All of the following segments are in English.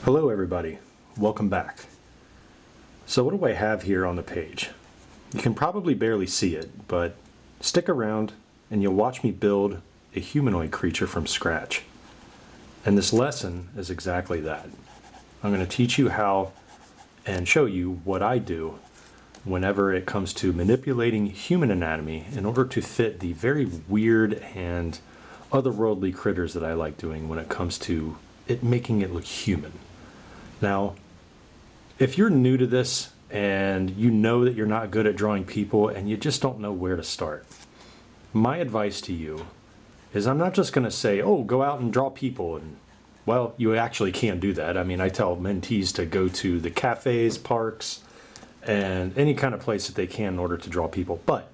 Hello everybody, welcome back. So what do I have here on the page? You can probably barely see it, but stick around and you'll watch me build a humanoid creature from scratch. And this lesson is exactly that. I'm going to teach you how and show you what I do whenever it comes to manipulating human anatomy in order to fit the very weird and otherworldly critters that I like doing when it comes to making it look human. Now, if you're new to this and you know that you're not good at drawing people and you just don't know where to start, my advice to you is I'm not just going to say, oh, go out and draw people. And well, you actually can do that. I mean, I tell mentees to go to the cafes, parks, and any kind of place that they can in order to draw people. But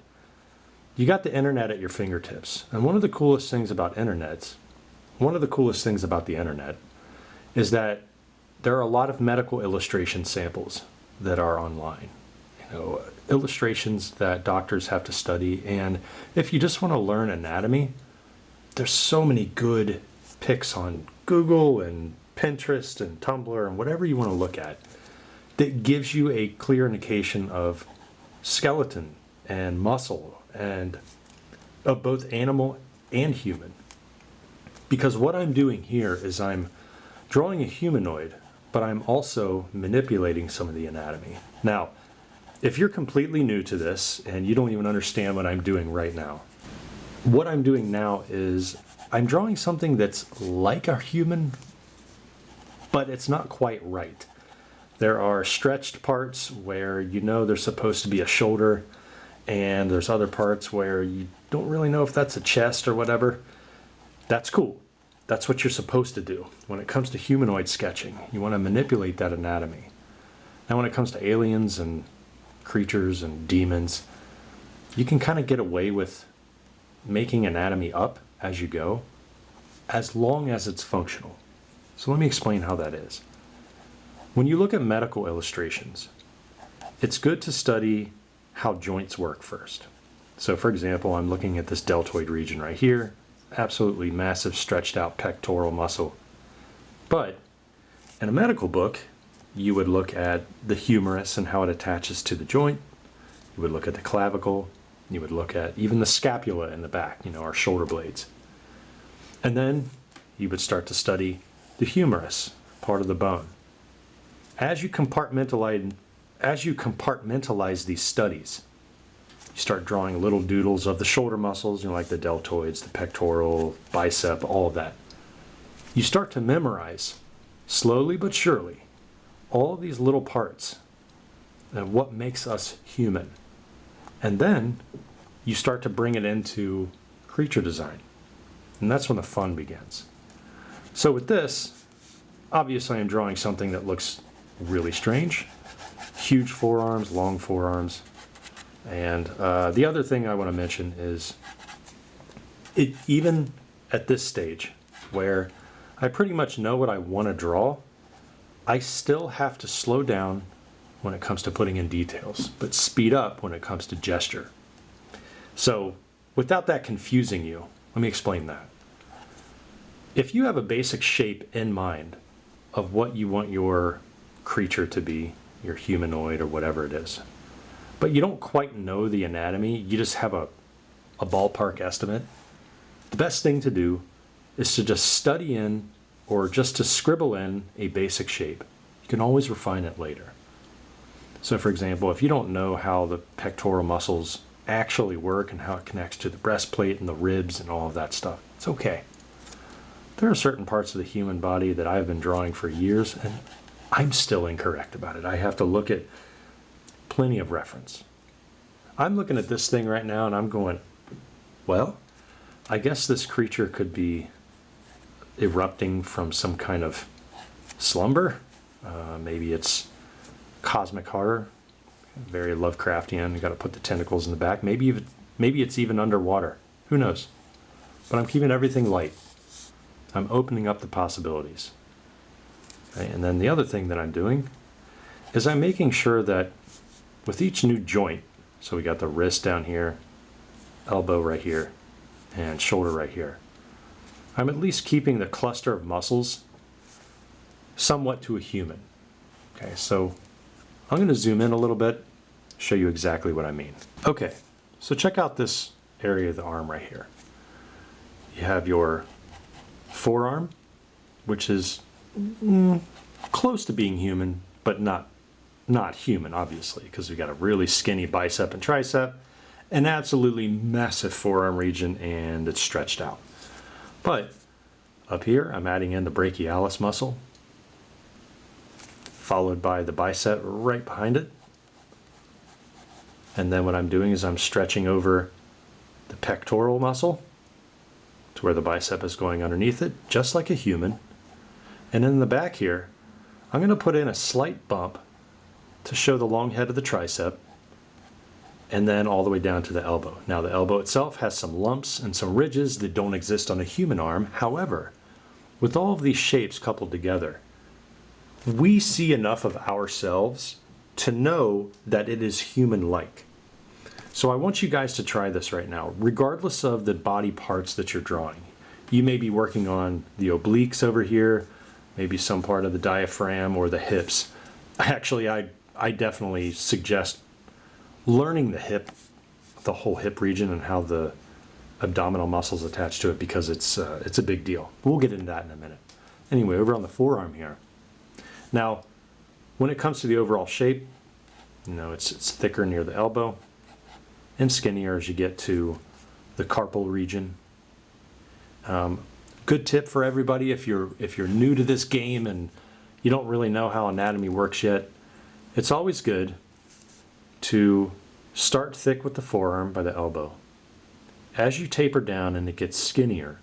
you got the internet at your fingertips. And one of the coolest things about the internet is that there are a lot of medical illustration samples that are online. Illustrations that doctors have to study. And if you just want to learn anatomy, there's so many good pics on Google and Pinterest and Tumblr and whatever you want to look at that gives you a clear indication of skeleton and muscle and of both animal and human. Because what I'm doing here is I'm drawing a humanoid, but I'm also manipulating some of the anatomy. Now, if you're completely new to this and you don't even understand what I'm doing right now, what I'm doing now is I'm drawing something that's like a human, but it's not quite right. There are stretched parts where you know there's supposed to be a shoulder, and there's other parts where you don't really know if that's a chest or whatever. That's cool. That's what you're supposed to do. When it comes to humanoid sketching, you want to manipulate that anatomy. Now when it comes to aliens and creatures and demons, you can kind of get away with making anatomy up as you go, as long as it's functional. So let me explain how that is. When you look at medical illustrations, it's good to study how joints work first. So for example, I'm looking at this deltoid region right here. Absolutely massive stretched out pectoral muscle. But in a medical book, you would look at the humerus and how it attaches to the joint. You would look at the clavicle. You would look at even the scapula in the back, our shoulder blades. And then you would start to study the humerus, part of the bone. As you compartmentalize these studies, you start drawing little doodles of the shoulder muscles, like the deltoids, the pectoral, bicep, all of that. You start to memorize, slowly but surely, all of these little parts and what makes us human. And then you start to bring it into creature design. And that's when the fun begins. So with this, obviously I'm drawing something that looks really strange. Huge forearms, long forearms. And the other thing I want to mention is even at this stage where I pretty much know what I want to draw, I still have to slow down when it comes to putting in details, but speed up when it comes to gesture. So without that confusing you, let me explain that. If you have a basic shape in mind of what you want your creature to be, your humanoid or whatever it is, but you don't quite know the anatomy, you just have a ballpark estimate, the best thing to do is to just study in or just to scribble in a basic shape. You can always refine it later. So for example, if you don't know how the pectoral muscles actually work and how it connects to the breastplate and the ribs and all of that stuff, it's okay. There are certain parts of the human body that I've been drawing for years and I'm still incorrect about it. I have to look at plenty of reference. I'm looking at this thing right now and I'm going, well, I guess this creature could be erupting from some kind of slumber. Maybe it's cosmic horror, very Lovecraftian. You got to put the tentacles in the back. Maybe it's even underwater. Who knows? But I'm keeping everything light. I'm opening up the possibilities. Okay? And then the other thing that I'm doing is I'm making sure that with each new joint, so we got the wrist down here, elbow right here, and shoulder right here, I'm at least keeping the cluster of muscles somewhat to a human. Okay, so I'm going to zoom in a little bit, show you exactly what I mean. Okay, so check out this area of the arm right here. You have your forearm, which is close to being human, but not human, obviously, because we've got a really skinny bicep and tricep, an absolutely massive forearm region, and it's stretched out. But up here, I'm adding in the brachialis muscle, followed by the bicep right behind it. And then what I'm doing is I'm stretching over the pectoral muscle to where the bicep is going underneath it, just like a human. And in the back here, I'm going to put in a slight bump to show the long head of the tricep, and then all the way down to the elbow. Now the elbow itself has some lumps and some ridges that don't exist on a human arm. However, with all of these shapes coupled together, we see enough of ourselves to know that it is human-like. So I want you guys to try this right now, regardless of the body parts that you're drawing. You may be working on the obliques over here, maybe some part of the diaphragm or the hips. Actually, I definitely suggest learning the hip, the whole hip region, and how the abdominal muscles attach to it, because it's a big deal. We'll get into that in a minute. Anyway, over on the forearm here. Now, when it comes to the overall shape, you know, it's thicker near the elbow and skinnier as you get to the carpal region. Good tip for everybody if you're new to this game and you don't really know how anatomy works yet. It's always good to start thick with the forearm by the elbow. As you taper down and it gets skinnier,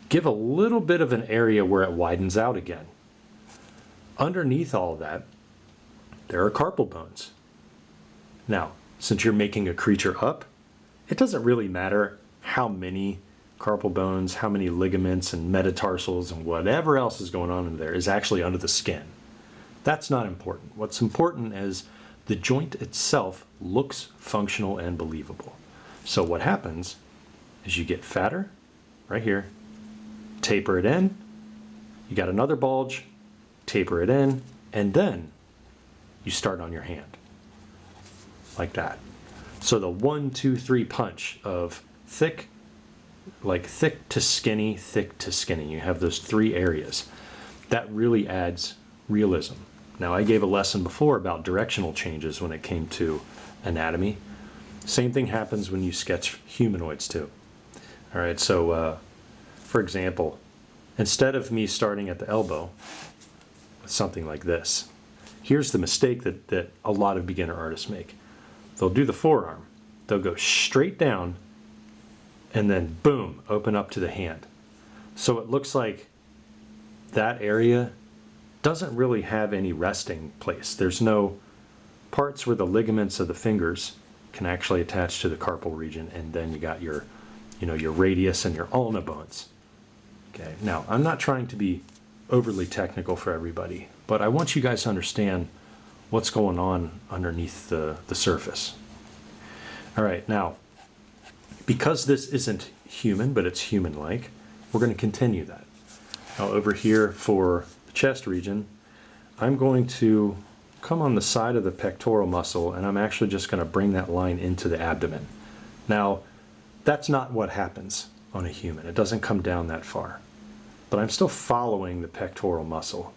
give a little bit of an area where it widens out again. Underneath all of that, there are carpal bones. Now, since you're making a creature up, it doesn't really matter how many carpal bones, how many ligaments and metatarsals and whatever else is going on in there is actually under the skin. That's not important. What's important is the joint itself looks functional and believable. So what happens is you get fatter, right here, taper it in, you got another bulge, taper it in, and then you start on your hand, like that. So the 1, 2, 3 punch of thick, like thick to skinny, thick to skinny. You have those 3 areas. That really adds realism. Now, I gave a lesson before about directional changes when it came to anatomy. Same thing happens when you sketch humanoids too. All right, so for example, instead of me starting at the elbow with something like this, here's the mistake that a lot of beginner artists make. They'll do the forearm, they'll go straight down, and then boom, open up to the hand. So it looks like that area doesn't really have any resting place. There's no parts where the ligaments of the fingers can actually attach to the carpal region, and then you got your, you know, your radius and your ulna bones. Okay, now I'm not trying to be overly technical for everybody, but I want you guys to understand what's going on underneath the surface. All right, now, because this isn't human, but it's human-like, we're going to continue that. Now over here for the chest region, I'm going to come on the side of the pectoral muscle, and I'm actually just going to bring that line into the abdomen. Now, that's not what happens on a human. It doesn't come down that far. But I'm still following the pectoral muscle,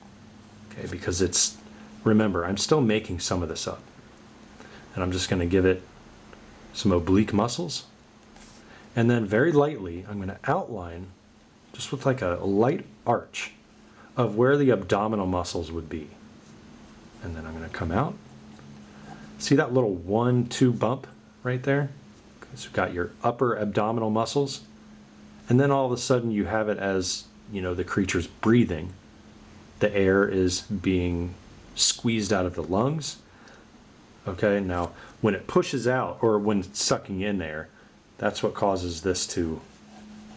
okay, because it's, remember, I'm still making some of this up. And I'm just going to give it some oblique muscles. And then very lightly, I'm going to outline, just with like a light arch, of where the abdominal muscles would be. And then I'm going to come out. See that little 1-2 bump right there? So you've got your upper abdominal muscles. And then all of a sudden you have it as, you know, the creature's breathing. The air is being squeezed out of the lungs. Okay, now when it pushes out, or when it's sucking in air, that's what causes this to,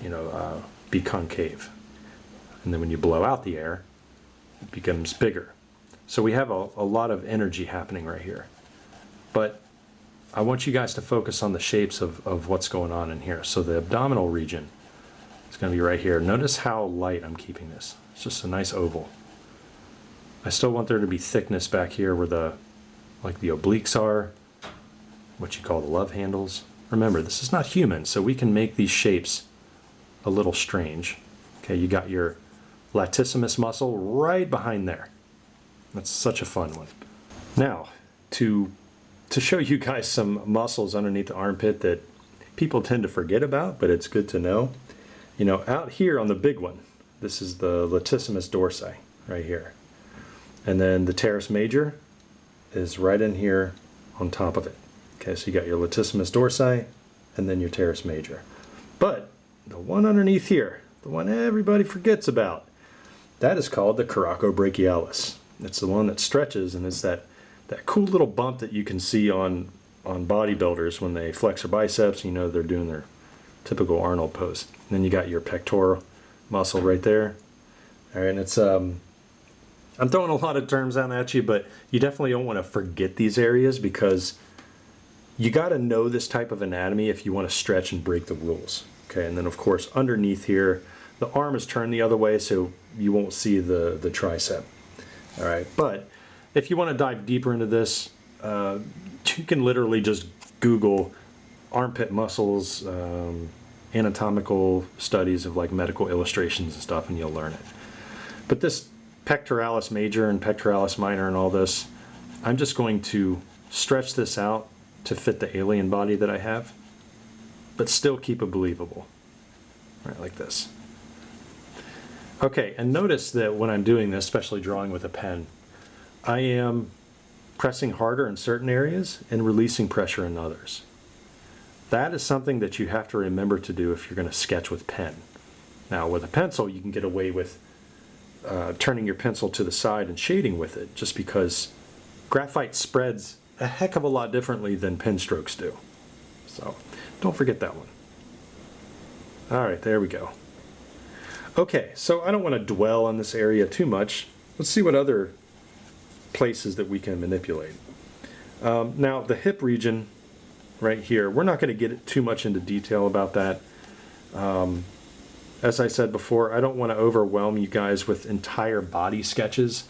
you know, be concave. And then when you blow out the air, it becomes bigger. So we have a lot of energy happening right here. But I want you guys to focus on the shapes of what's going on in here. So the abdominal region is going to be right here. Notice how light I'm keeping this. It's just a nice oval. I still want there to be thickness back here where the obliques are, what you call the love handles. Remember, this is not human, so we can make these shapes a little strange. Okay, you got your latissimus muscle right behind there. That's such a fun one. Now, to show you guys some muscles underneath the armpit that people tend to forget about, but it's good to know. You know, out here on the big one, this is the latissimus dorsi, right here. And then the teres major is right in here on top of it. Okay, so you got your latissimus dorsi and then your teres major. But the one underneath here, the one everybody forgets about, that is called the coracobrachialis. It's the one that stretches, and it's that cool little bump that you can see on bodybuilders when they flex their biceps. You know they're doing their typical Arnold pose. And then you got your pectoral muscle right there. All right, and it's I'm throwing a lot of terms out at you, but you definitely don't want to forget these areas, because you got to know this type of anatomy if you want to stretch and break the rules. Okay, and then of course underneath here, the arm is turned the other way, so you won't see the tricep. All right, but if you want to dive deeper into this, you can literally just Google armpit muscles, anatomical studies of like medical illustrations and stuff, and you'll learn it. But this pectoralis major and pectoralis minor and all this, I'm just going to stretch this out to fit the alien body that I have, but still keep it believable. Right, like this. Okay, and notice that when I'm doing this, especially drawing with a pen, I am pressing harder in certain areas and releasing pressure in others. That is something that you have to remember to do if you're going to sketch with pen. Now with a pencil, you can get away with turning your pencil to the side and shading with it, just because graphite spreads a heck of a lot differently than pen strokes do. So don't forget that one. All right, there we go. Okay, so I don't want to dwell on this area too much. Let's see what other places that we can manipulate. Now the hip region right here, we're not going to get too much into detail about that. As I said before, I don't want to overwhelm you guys with entire body sketches.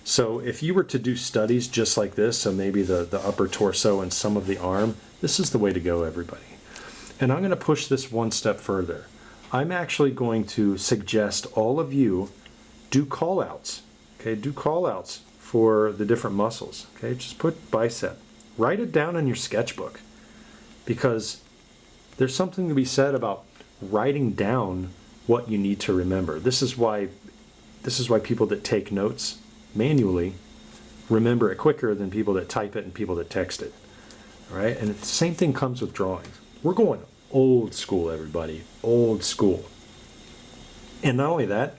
So if you were to do studies just like this, so maybe the upper torso and some of the arm, this is the way to go, everybody. And I'm going to push this one step further. I'm actually going to suggest all of you do call-outs. Okay, do call-outs for the different muscles. Okay, just put bicep. Write it down in your sketchbook, because there's something to be said about writing down what you need to remember. This is why people that take notes manually remember it quicker than people that type it and people that text it. All right, and the same thing comes with drawings. We're going old school, everybody, old school. And not only that,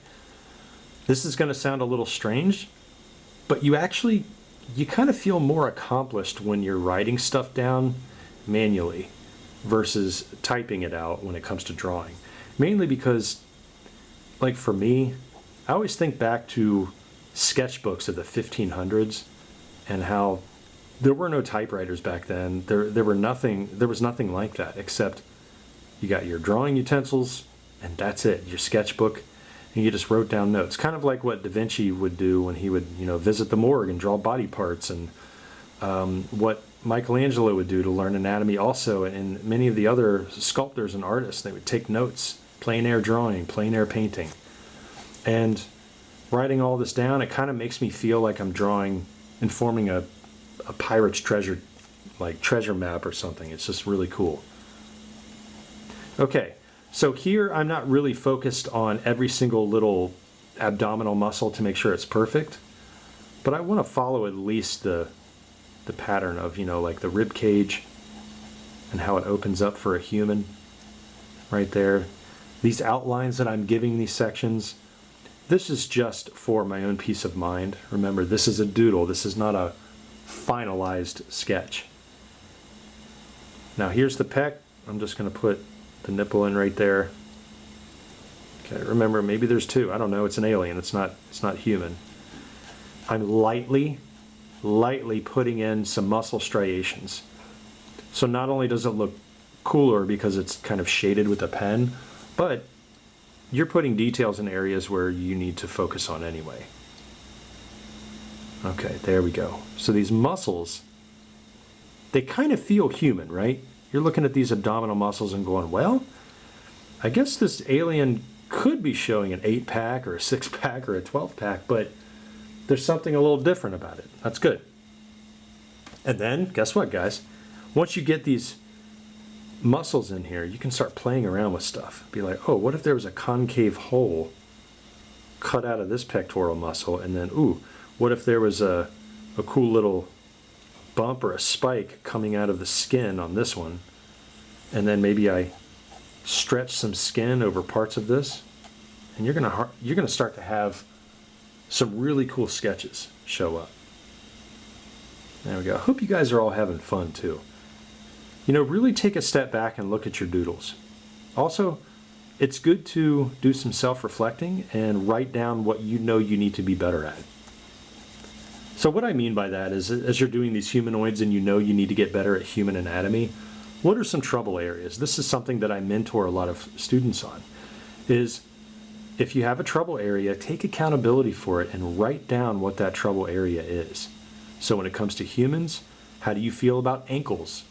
this is going to sound a little strange, but you kind of feel more accomplished when you're writing stuff down manually versus typing it out when it comes to drawing. Mainly because, like for me, I always think back to sketchbooks of the 1500s and how there were no typewriters back then. There was nothing like that, except you got your drawing utensils and that's it, your sketchbook, and you just wrote down notes. Kind of like what Da Vinci would do when he would, visit the morgue and draw body parts, and what Michelangelo would do to learn anatomy also, and many of the other sculptors and artists, they would take notes, plein air drawing, plein air painting. And writing all this down, it kind of makes me feel like I'm drawing and forming a pirate's treasure, like treasure map or something. It's just really cool. Okay, so here I'm not really focused on every single little abdominal muscle to make sure it's perfect, but I want to follow at least the pattern of, like the rib cage and how it opens up for a human right there. These outlines that I'm giving these sections, this is just for my own peace of mind. Remember, this is a doodle. This is not a finalized sketch. Now here's the pec. I'm just going to put the nipple in right there. Okay, remember, maybe there's two. I don't know. It's an alien. It's not human. I'm lightly putting in some muscle striations. So not only does it look cooler because it's kind of shaded with a pen, but you're putting details in areas where you need to focus on anyway. Okay, there we go. So these muscles, they kind of feel human, right? You're looking at these abdominal muscles and going, well, I guess this alien could be showing an 8-pack or a 6-pack or a 12-pack, but there's something a little different about it. That's good. And then, guess what, guys? Once you get these muscles in here, you can start playing around with stuff. Be like, oh, what if there was a concave hole cut out of this pectoral muscle, and then, ooh, what if there was a cool little bump or a spike coming out of the skin on this one, and then maybe I stretch some skin over parts of this, and you're gonna start to have some really cool sketches show up. There we go. I hope you guys are all having fun too. You know, really take a step back and look at your doodles. Also, it's good to do some self-reflecting and write down what you know you need to be better at. So what I mean by that is, as you're doing these humanoids and you know you need to get better at human anatomy, what are some trouble areas? This is something that I mentor a lot of students on, is if you have a trouble area, take accountability for it and write down what that trouble area is. So when it comes to humans, how do you feel about ankles?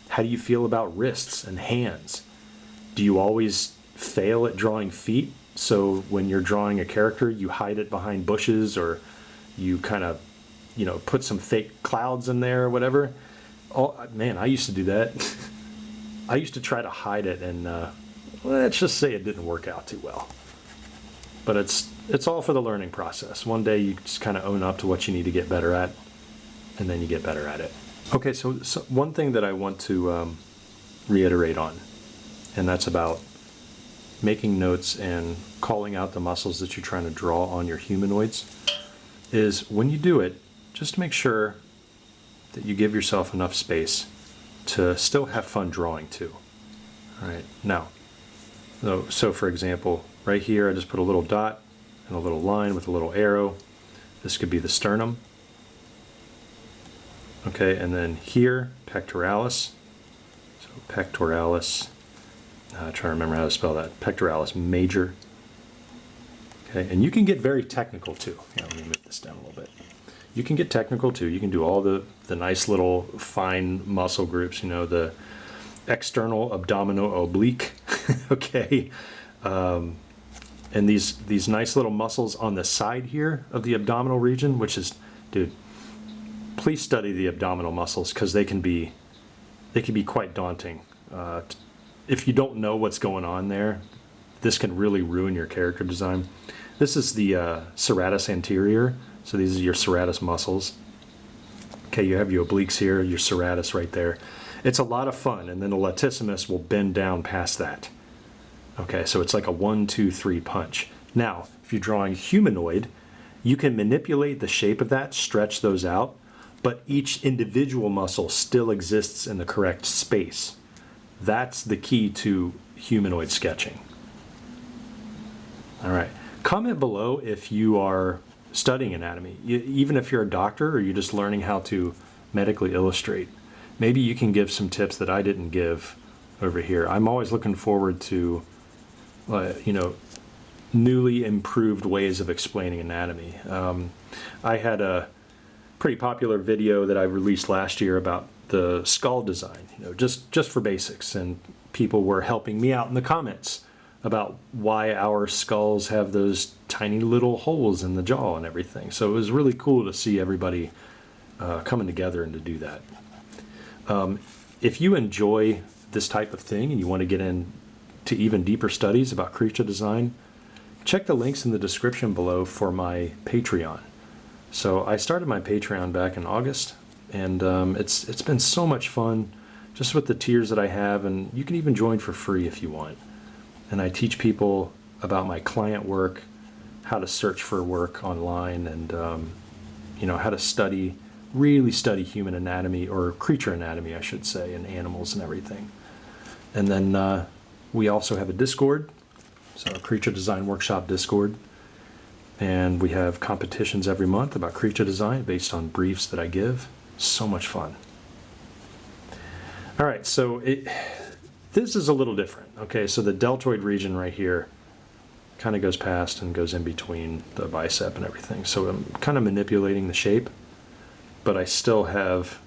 How do you feel about wrists and hands? Do you always fail at drawing feet? So when you're drawing a character, you hide it behind bushes, or you kind of, you know, put some fake clouds in there or whatever. Oh man, I used to do that. I used to try to hide it, and let's just say it didn't work out too well. But it's all for the learning process. One day you just kind of own up to what you need to get better at, and then you get better at it. Okay, so one thing that I want to reiterate on, and that's about making notes and calling out the muscles that you're trying to draw on your humanoids, is when you do it, just make sure that you give yourself enough space to still have fun drawing too. All right, now, so for example, right here I just put a little dot and a little line with a little arrow. This could be the sternum. Okay, and then here, pectoralis. So pectoralis, trying to remember how to spell that. Pectoralis major. Okay, and you can get very technical too. Yeah, let me move this down a little bit. You can get technical too. You can do all the nice little fine muscle groups, you know, the external abdominal oblique, okay? And these nice little muscles on the side here of the abdominal region, which is, dude, please study the abdominal muscles, because they can be quite daunting. If you don't know what's going on there, this can really ruin your character design. This is the serratus anterior. So these are your serratus muscles. Okay, you have your obliques here, your serratus right there. It's a lot of fun, and then the latissimus will bend down past that. Okay, so it's like a 1, 2, 3 punch. Now, if you're drawing humanoid, you can manipulate the shape of that, stretch those out, but each individual muscle still exists in the correct space. That's the key to humanoid sketching. All right, comment below if you are studying anatomy. Even if you're a doctor or you're just learning how to medically illustrate, maybe you can give some tips that I didn't give over here. I'm always looking forward to, you know, newly improved ways of explaining anatomy. I had a pretty popular video that I released last year about the skull design, you know, just for basics, and people were helping me out in the comments about why our skulls have those tiny little holes in the jaw and everything. So it was really cool to see everybody coming together and to do that. If you enjoy this type of thing and you want to get into even deeper studies about creature design, check the links in the description below for my Patreon. So I started my Patreon back in August, and it's been so much fun just with the tiers that I have, and you can even join for free if you want. And I teach people about my client work, how to search for work online, and you know, how to really study human anatomy, or creature anatomy I should say, and animals and everything. And then we also have a Discord, so a Creature Design Workshop Discord, and we have competitions every month about creature design based on briefs that I give. So much fun. All right, so this is a little different. Okay, so the deltoid region right here kind of goes past and goes in between the bicep and everything. So I'm kind of manipulating the shape. but I still have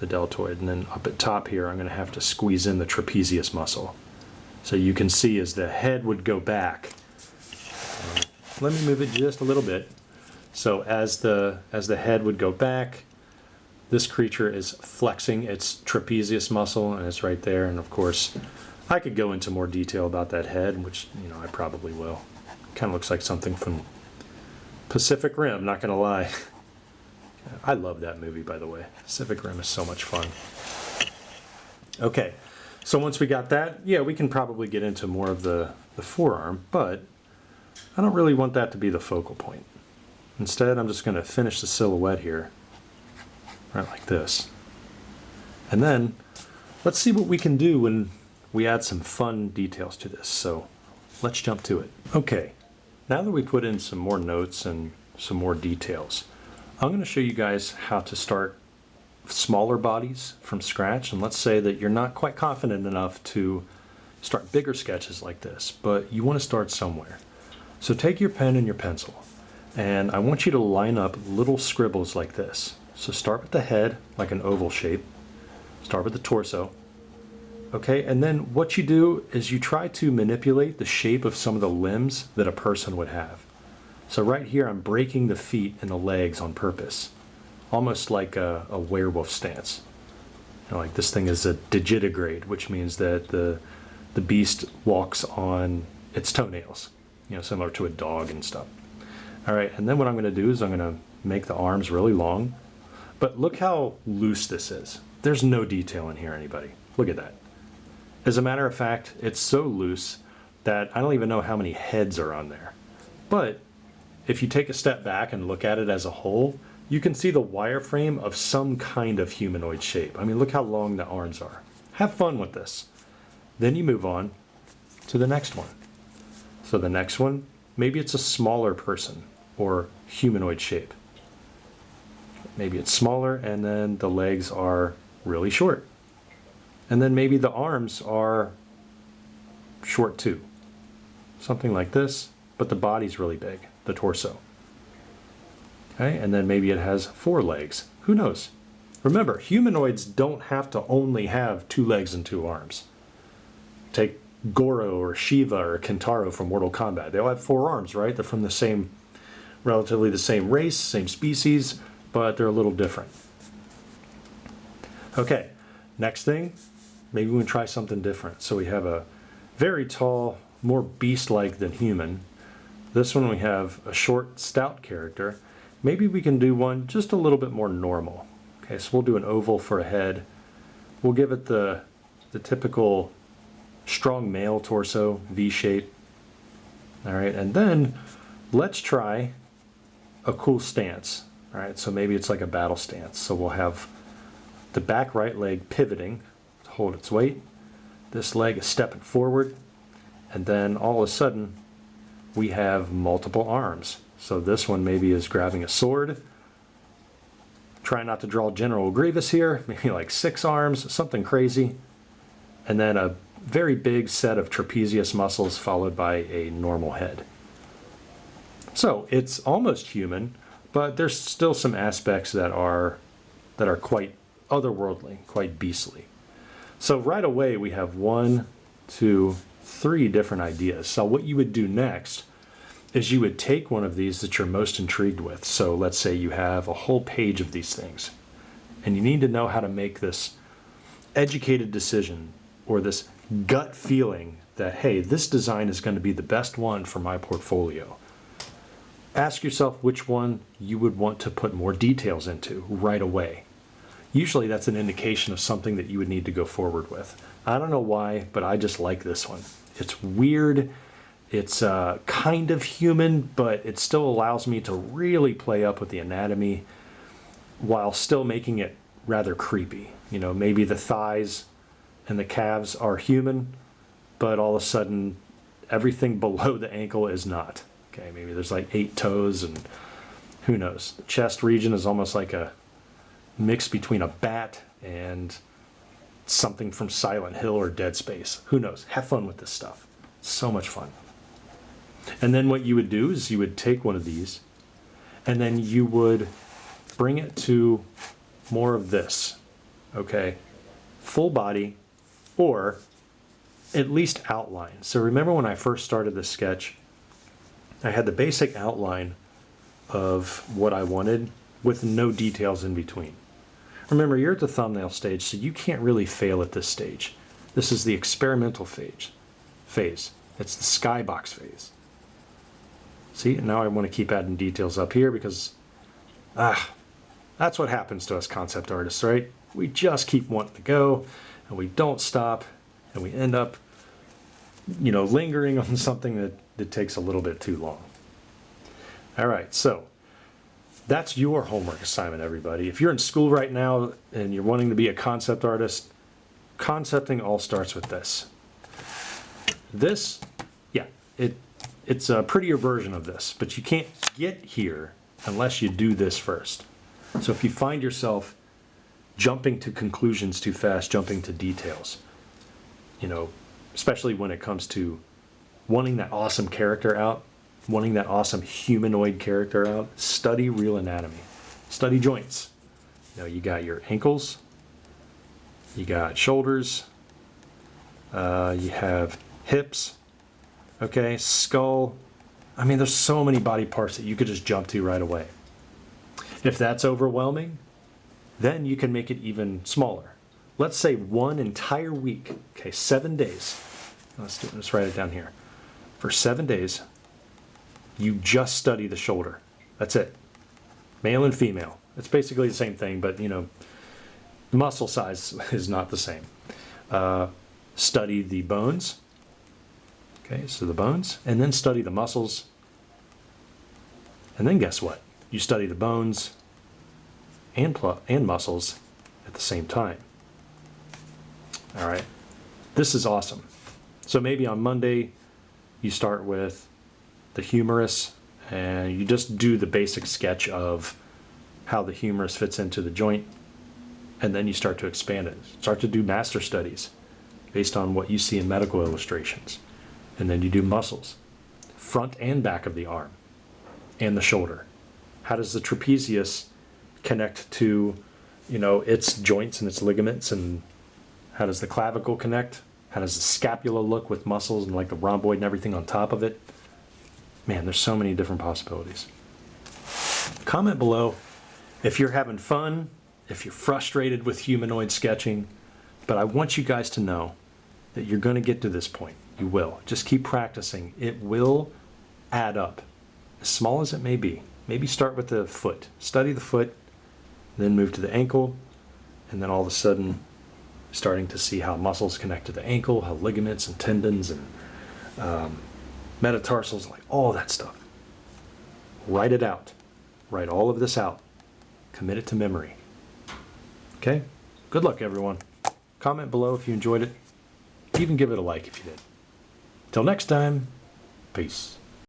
the deltoid. And then up at top here, I'm going to have to squeeze in the trapezius muscle. So you can see as the head would go back, let me move it just a little bit. So as the head would go back, this creature is flexing its trapezius muscle, and it's right there. And of course, I could go into more detail about that head, which, you know, I probably will. Kind of looks like something from Pacific Rim, not gonna lie. I love that movie, by the way. Pacific Rim is so much fun. Okay, so once we got that, yeah, we can probably get into more of the forearm, but I don't really want that to be the focal point. Instead, I'm just gonna finish the silhouette here, right like this. And then, let's see what we can do when we add some fun details to this. So, let's jump to it. Okay, now that we put in some more notes and some more details, I'm going to show you guys how to start smaller bodies from scratch. And let's say that you're not quite confident enough to start bigger sketches like this, but you want to start somewhere. So take your pen and your pencil, and I want you to line up little scribbles like this. So start with the head, like an oval shape. Start with the torso. Okay, and then what you do is you try to manipulate the shape of some of the limbs that a person would have. So right here, I'm breaking the feet and the legs on purpose, almost like a werewolf stance. You know, like this thing is a digitigrade, which means that the beast walks on its toenails, you know, similar to a dog and stuff. All right, and then what I'm going to do is I'm going to make the arms really long, but look how loose this is. There's no detail in here, anybody. Look at that. As a matter of fact, it's so loose that I don't even know how many heads are on there. But if you take a step back and look at it as a whole, you can see the wireframe of some kind of humanoid shape. I mean, look how long the arms are. Have fun with this. Then you move on to the next one. So the next one, maybe it's a smaller person or humanoid shape. Maybe it's smaller and then the legs are really short. And then maybe the arms are short too. Something like this, but the body's really big, the torso. Okay, and then maybe it has 4 legs. Who knows? Remember, humanoids don't have to only have 2 legs and 2 arms. Take Goro or Shiva or Kentaro from Mortal Kombat. They all have 4 arms, right? They're from the same, relatively the same race, same species, but they're a little different. Okay, next thing, maybe we can try something different. So we have a very tall, more beast-like than human. This one we have a short, stout character. Maybe we can do one just a little bit more normal. Okay, so we'll do an oval for a head. We'll give it the typical strong male torso, V shape. All right, and then let's try a cool stance. All right, so maybe it's like a battle stance. So we'll have the back right leg pivoting to hold its weight. This leg is stepping forward, and then all of a sudden we have multiple arms. So this one maybe is grabbing a sword. Try not to draw General Grievous here, maybe like 6 arms, something crazy. And then a very big set of trapezius muscles followed by a normal head. So it's almost human, but there's still some aspects that are quite otherworldly, quite beastly. So right away we have 1, 2, 3 different ideas. So what you would do next is you would take one of these that you're most intrigued with. So let's say you have a whole page of these things, and you need to know how to make this educated decision or this gut feeling that, hey, this design is going to be the best one for my portfolio. Ask yourself which one you would want to put more details into right away. Usually that's an indication of something that you would need to go forward with. I don't know why, but I just like this one. It's weird. It's kind of human, but it still allows me to really play up with the anatomy while still making it rather creepy. You know, maybe the thighs and the calves are human, but all of a sudden everything below the ankle is not. Okay, maybe there's like 8 toes and who knows. The chest region is almost like a mix between a bat and something from Silent Hill or Dead Space. Who knows? Have fun with this stuff. It's so much fun. And then what you would do is you would take one of these and then you would bring it to more of this, okay? Full body or at least outline. So remember when I first started this sketch, I had the basic outline of what I wanted with no details in between. Remember, you're at the thumbnail stage, so you can't really fail at this stage. This is the experimental phase. It's the skybox phase. See, now I want to keep adding details up here because, that's what happens to us concept artists, right? We just keep wanting to go, and we don't stop, and we end up, lingering on something that takes a little bit too long. All right, so that's your homework assignment, everybody. If you're in school right now and you're wanting to be a concept artist, concepting all starts with this. This, it's a prettier version of this, but you can't get here unless you do this first. So if you find yourself jumping to conclusions too fast, jumping to details, especially when it comes to wanting that awesome character out, wanting that awesome humanoid character out, study real anatomy. Study joints. You got your ankles, you got shoulders, you have hips, okay, skull. I mean, there's so many body parts that you could just jump to right away. If that's overwhelming, then you can make it even smaller. Let's say one entire week, okay, 7 days. Let's write it down here. For 7 days, you just study the shoulder. That's it. Male and female. It's basically the same thing, but the muscle size is not the same. Study the bones. Okay, so the bones, and then study the muscles. And then guess what? You study the bones and muscles at the same time. All right, this is awesome. So maybe on Monday, you start with the humerus, and you just do the basic sketch of how the humerus fits into the joint, and then you start to expand it. Start to do master studies based on what you see in medical illustrations. And then you do muscles, front and back of the arm, and the shoulder. How does the trapezius connect to, its joints and its ligaments, and how does the clavicle connect? How does the scapula look with muscles and like the rhomboid and everything on top of it? Man, there's so many different possibilities. Comment below if you're having fun, if you're frustrated with humanoid sketching, but I want you guys to know that you're going to get to this point. You will. Just keep practicing. It will add up, as small as it may be. Maybe start with the foot. Study the foot, then move to the ankle, and then all of a sudden starting to see how muscles connect to the ankle, how ligaments and tendons and metatarsals, like all that stuff. Write it out. Write all of this out. Commit it to memory. Okay? Good luck, everyone. Comment below if you enjoyed it. Even give it a like if you did. Till next time, peace.